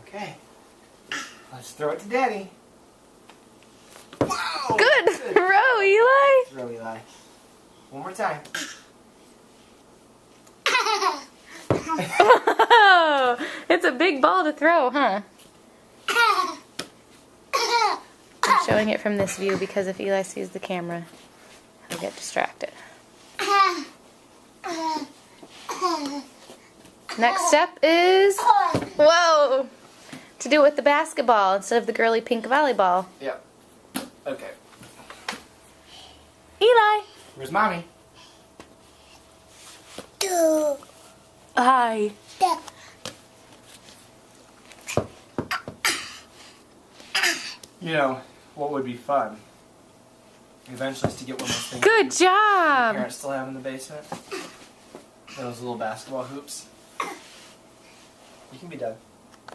Okay. Let's throw it to Daddy. Wow! Good throw, Eli. Throw, Eli. One more time. Oh, it's a big ball to throw, huh? I'm showing it from this view because if Eli sees the camera, he'll get distracted. Next step is, whoa, to do it with the basketball instead of the girly pink volleyball. Yep. Okay. Eli. Where's Mommy? Hi. You know, what would be fun? Eventually is to get one of those things Good your job. parents still have in the basement. Those little basketball hoops. You can be done.